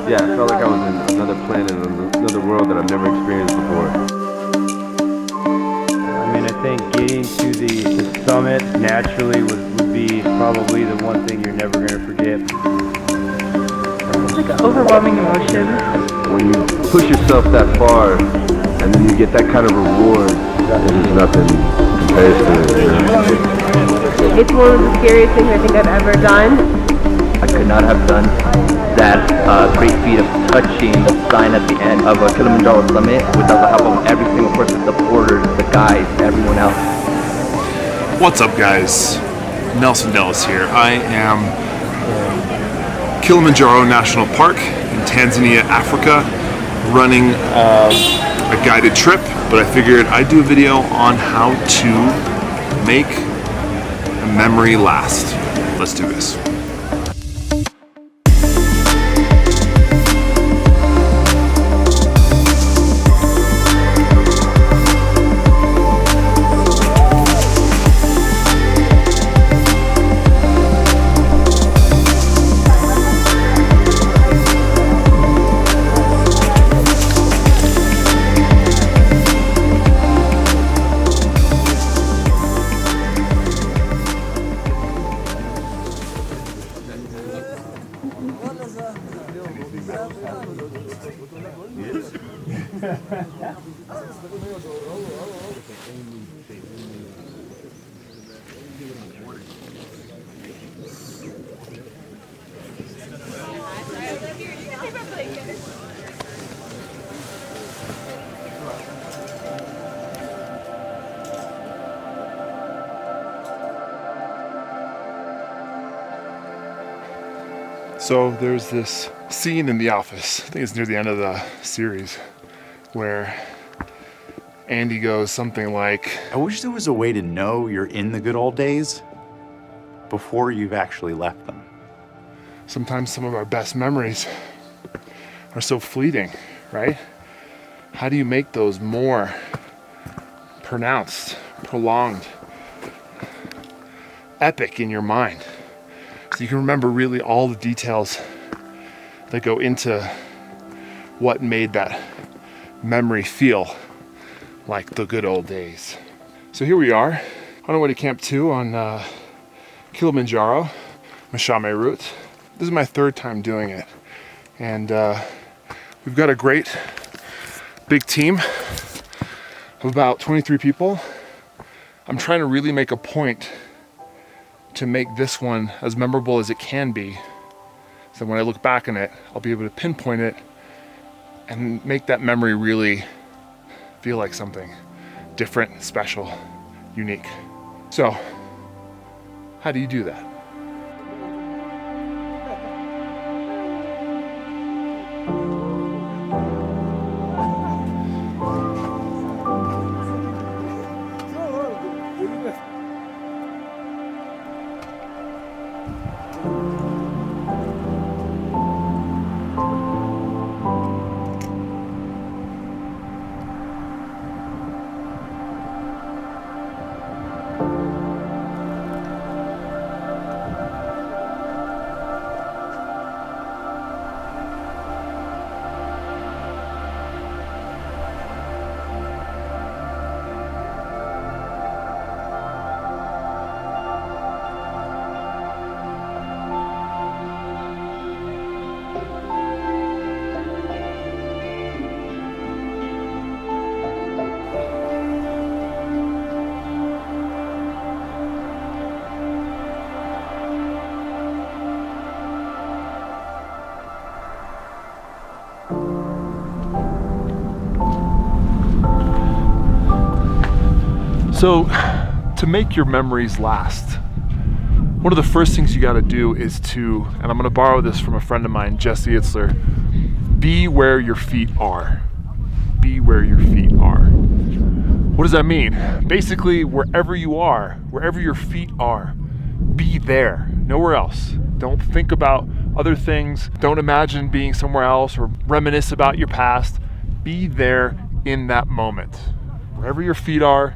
Yeah, I felt like I was in another planet, another world that I've never experienced before. I mean, I think getting to the summit naturally would be probably the one thing you're never going to forget. It's like an overwhelming emotion. When you push yourself that far, and then you get that kind of reward, there's nothing compares to it. It's one of the scariest things I think I've ever done. I could not have done that great feat of touching the sign at the end of a Kilimanjaro summit without the help of every single person, the porters, the guides, everyone else. What's up, guys? Nelson Dellis here. I am Kilimanjaro National Park in Tanzania, Africa, running a guided trip, but I figured I'd do a video on how to make a memory last. Let's do this. So there's this scene in The Office, I think it's near the end of the series, where Andy goes something like, I wish there was a way to know you're in the good old days before you've actually left them. sometimes some of our best memories are so fleeting, right? How do you make those more pronounced, prolonged, epic in your mind? So you can remember really all the details that go into what made that memory feel like the good old days. So here we are on our way to Camp 2 on Kilimanjaro, Mashame route. This is my third time doing it. And we've got a great big team of about 23 people. I'm trying to really make a point to make this one as memorable as it can be. So when I look back on it, I'll be able to pinpoint it and make that memory really feel like something different, special, unique. So, how do you do that? So, to make your memories last, one of the first things you gotta do is to, and I'm gonna borrow this from a friend of mine, Jesse Itzler, be where your feet are. Be where your feet are. What does that mean? Basically, wherever you are, wherever your feet are, be there, nowhere else. Don't think about other things. Don't imagine being somewhere else or reminisce about your past. Be there in that moment. Wherever your feet are,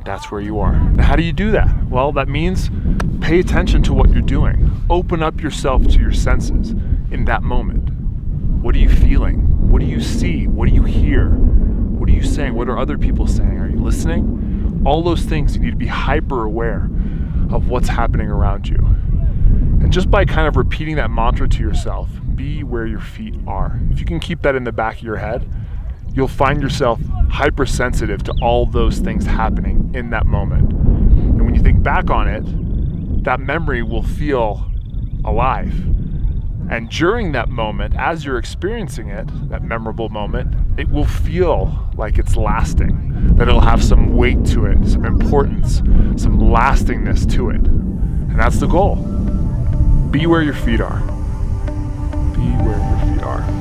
that's where you are. Now, how do you do that? Well, that means pay attention to what you're doing. Open up yourself to your senses in that moment. What are you feeling? What do you see? What do you hear? What are you saying? What are other people saying? Are you listening? All those things, you need to be hyper aware of what's happening around you. And just by kind of repeating that mantra to yourself, be where your feet are. If you can keep that in the back of your head, you'll find yourself hypersensitive to all those things happening in that moment. And when you think back on it, that memory will feel alive. And during that moment, as you're experiencing it, that memorable moment, it will feel like it's lasting, that it'll have some weight to it, some importance, some lastingness to it. And that's the goal. Be where your feet are. Be where your feet are.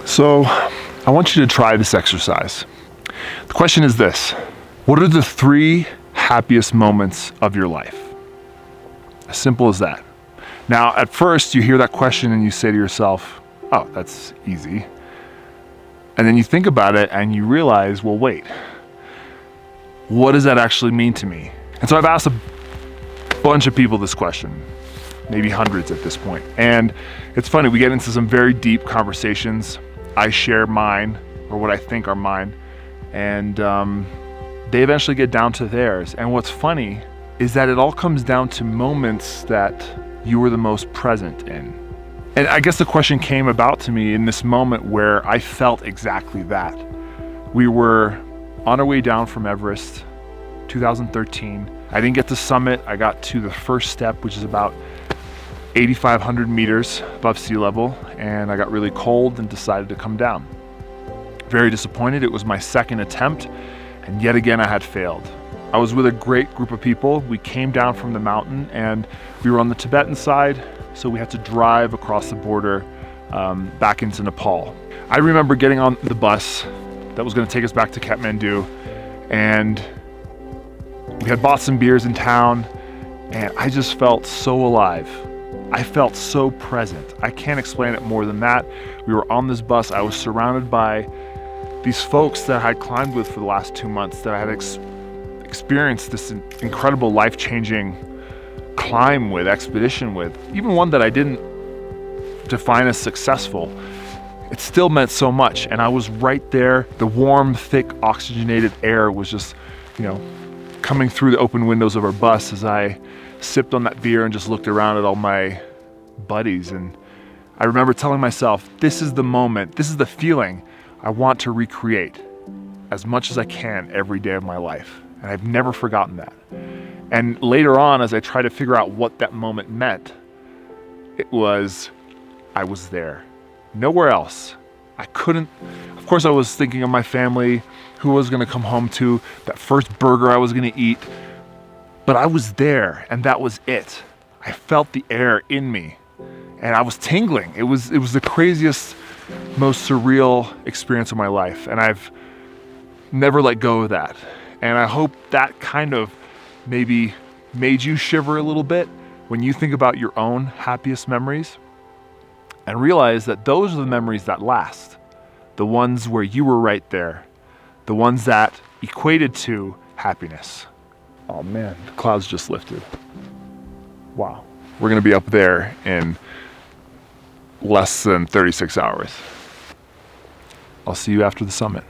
So, I want you to try this exercise. The question is this: what are the 3 happiest moments of your life? As simple as that. Now, at first, you hear that question and you say to yourself, oh, that's easy. And then you think about it and you realize, well, wait, what does that actually mean to me? And so I've asked a bunch of people this question, maybe hundreds at this point. And it's funny, we get into some very deep conversations. I share mine, or what I think are mine, and they eventually get down to theirs. And what's funny is that it all comes down to moments that you were the most present in. And I guess the question came about to me in this moment where I felt exactly that. We were on our way down from Everest, 2013. I didn't get to summit. I got to the first step, which is about 8,500 meters above sea level, and I got really cold and decided to come down. Very disappointed. It was my second attempt, and yet again I had failed. I was with a great group of people. We came down from the mountain, and we were on the Tibetan side, so we had to drive across the border back into Nepal. I remember getting on the bus that was going to take us back to Kathmandu, and we had bought some beers in town, and I just felt so alive. I felt so present. I can't explain it more than that. We were on this bus. I was surrounded by these folks that I had climbed with for the last 2 months, that I had experienced this incredible life-changing climb with, expedition with, even one that I didn't define as successful. It still meant so much, and I was right there. The warm, thick, oxygenated air was just, coming through the open windows of our bus as I sipped on that beer and just looked around at all my buddies. And I remember telling myself, this is the moment, this is the feeling I want to recreate as much as I can every day of my life. And I've never forgotten that. And later on, as I tried to figure out what that moment meant, it was, I was there. Nowhere else. I couldn't, of course I was thinking of my family, who I was gonna come home to, that first burger I was gonna eat, but I was there, and that was it. I felt the air in me, and I was tingling. It was the craziest, most surreal experience of my life, and I've never let go of that. And I hope that kind of maybe made you shiver a little bit when you think about your own happiest memories, and realize that those are the memories that last. The ones where you were right there, the ones that equated to happiness. Oh man, the clouds just lifted. Wow. We're gonna be up there in less than 36 hours. I'll see you after the summit.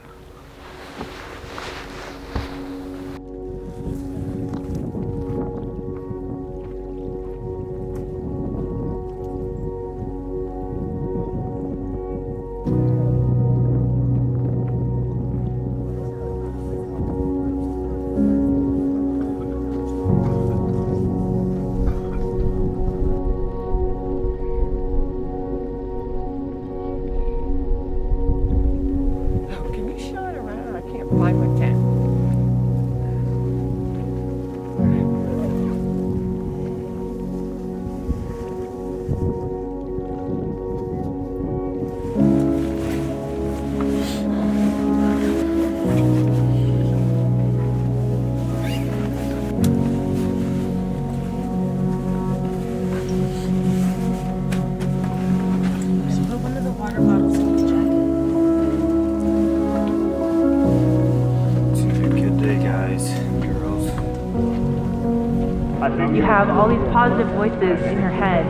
You have all these positive voices in your head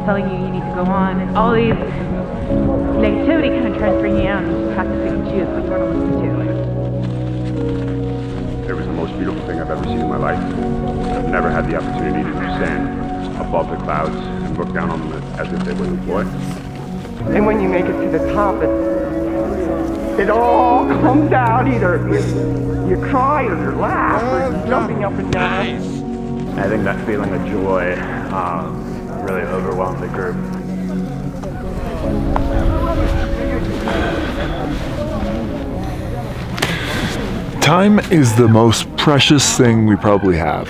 telling you you need to go on, and all these negativity kind of tries to bring you down. You just have to pick and choose what you want to listen to. It was the most beautiful thing I've ever seen in my life. I've never had the opportunity to stand above the clouds and look down on them as if they were the boy. And when you make it to the top, it all comes out. Either you cry or you laugh or you're jumping up and down. I think that feeling of joy really overwhelmed the group. Time is the most precious thing we probably have.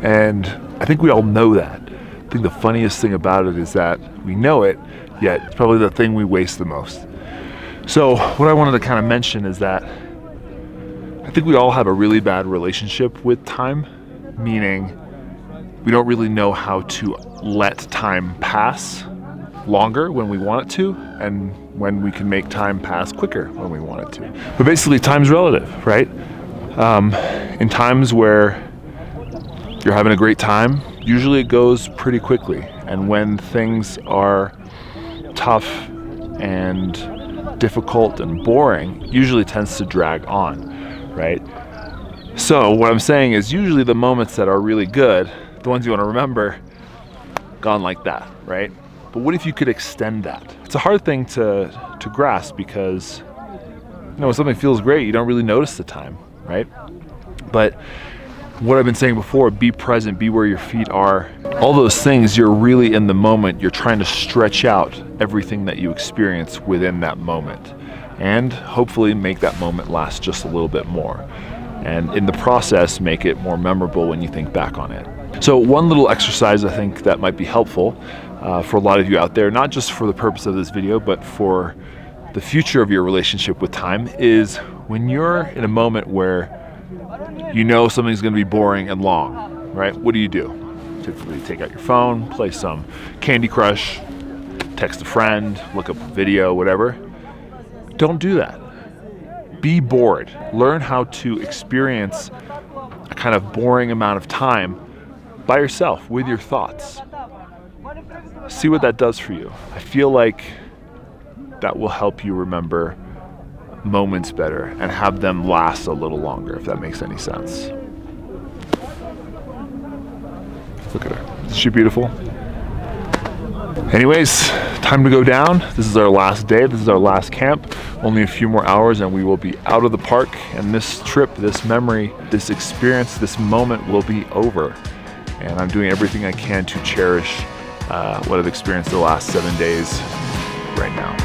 And I think we all know that. I think the funniest thing about it is that we know it, yet it's probably the thing we waste the most. So what I wanted to kind of mention is that I think we all have a really bad relationship with time, meaning we don't really know how to let time pass longer when we want it to, and when we can make time pass quicker when we want it to. But basically, time's relative, right? In times where you're having a great time, usually it goes pretty quickly. And when things are tough and difficult and boring, usually tends to drag on, right? So what I'm saying is usually the moments that are really good, the ones you want to remember, gone like that, right? But what if you could extend that? It's a hard thing to grasp because, when something feels great, you don't really notice the time, right? But what I've been saying before, be present, be where your feet are. All those things, you're really in the moment. You're trying to stretch out everything that you experience within that moment and hopefully make that moment last just a little bit more. And in the process, make it more memorable when you think back on it. So one little exercise I think that might be helpful for a lot of you out there, not just for the purpose of this video, but for the future of your relationship with time, is when you're in a moment where you know something's going to be boring and long, right? What do? Typically take out your phone, play some Candy Crush, text a friend, look up a video, whatever. Don't do that. Be bored. Learn how to experience a kind of boring amount of time by yourself with your thoughts. See what that does for you. I feel like that will help you remember moments better and have them last a little longer, if that makes any sense. Look at her. Isn't she beautiful? Anyways, time to go down. This is our last day. This is our last camp. Only a few more hours and we will be out of the park, and this trip, this memory, this experience, this moment will be over. And I'm doing everything I can to cherish what I've experienced the last 7 days right now.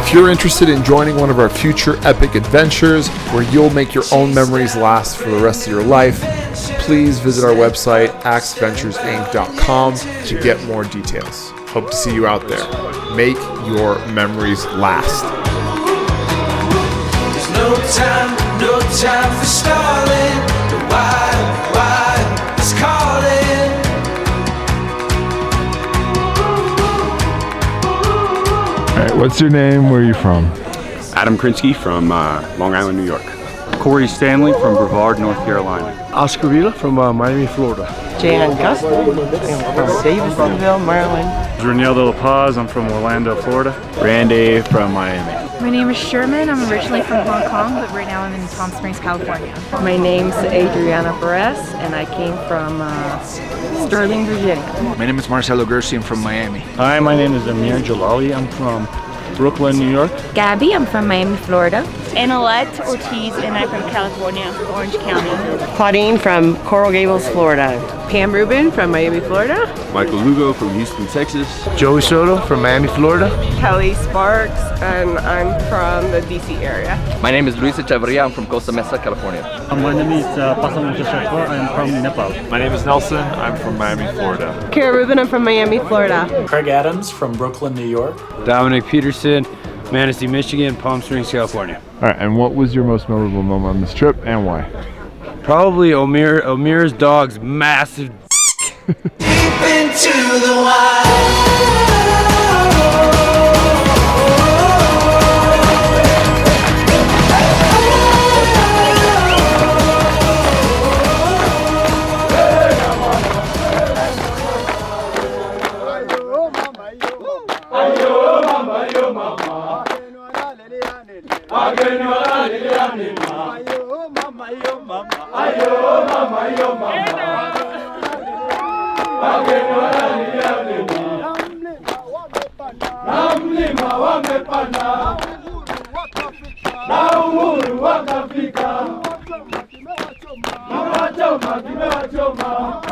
If you're interested in joining one of our future epic adventures where you'll make your own memories last for the rest of your life, please visit our website, axventuresinc.com, to get more details. Hope to see you out there. Make your memories last. There's no time for stalling. The wild is calling. All right, what's your name? Where are you from? Adam Krinsky from Long Island, New York. Corey Stanley from Brevard, North Carolina. Oscar Vila from Miami, Florida. Jan Gustin, I'm from Davisonville, Maryland. Reniel La Paz, I'm from Orlando, Florida. Randy from Miami. My name is Sherman. I'm originally from Hong Kong, but right now I'm in Palm Springs, California. My name's Adriana Perez, and I came from Sterling, Virginia. My name is Marcelo Gersi. I'm from Miami. Hi, my name is Amir Jalali. I'm from Brooklyn, New York. Gabby, I'm from Miami, Florida. Annalette Ortiz, and I'm from California, Orange County. Claudine from Coral Gables, Florida. Pam Rubin from Miami, Florida. Michael Lugo from Houston, Texas. Joey Soto from Miami, Florida. Kelly Sparks, and I'm from the DC area. My name is Luis Echeverria. I'm from Costa Mesa, California. My name is Pasang Muchachakwa. I'm from Nepal. My name is Nelson. I'm from Miami, Florida. Kara Rubin, I'm from Miami, Florida. Craig Adams from Brooklyn, New York. Dominic Peterson, Manistee, Michigan, Palm Springs, California. All right, and what was your most memorable moment on this trip and why? Probably Omir's dog's massive Deep into the wild. Choma.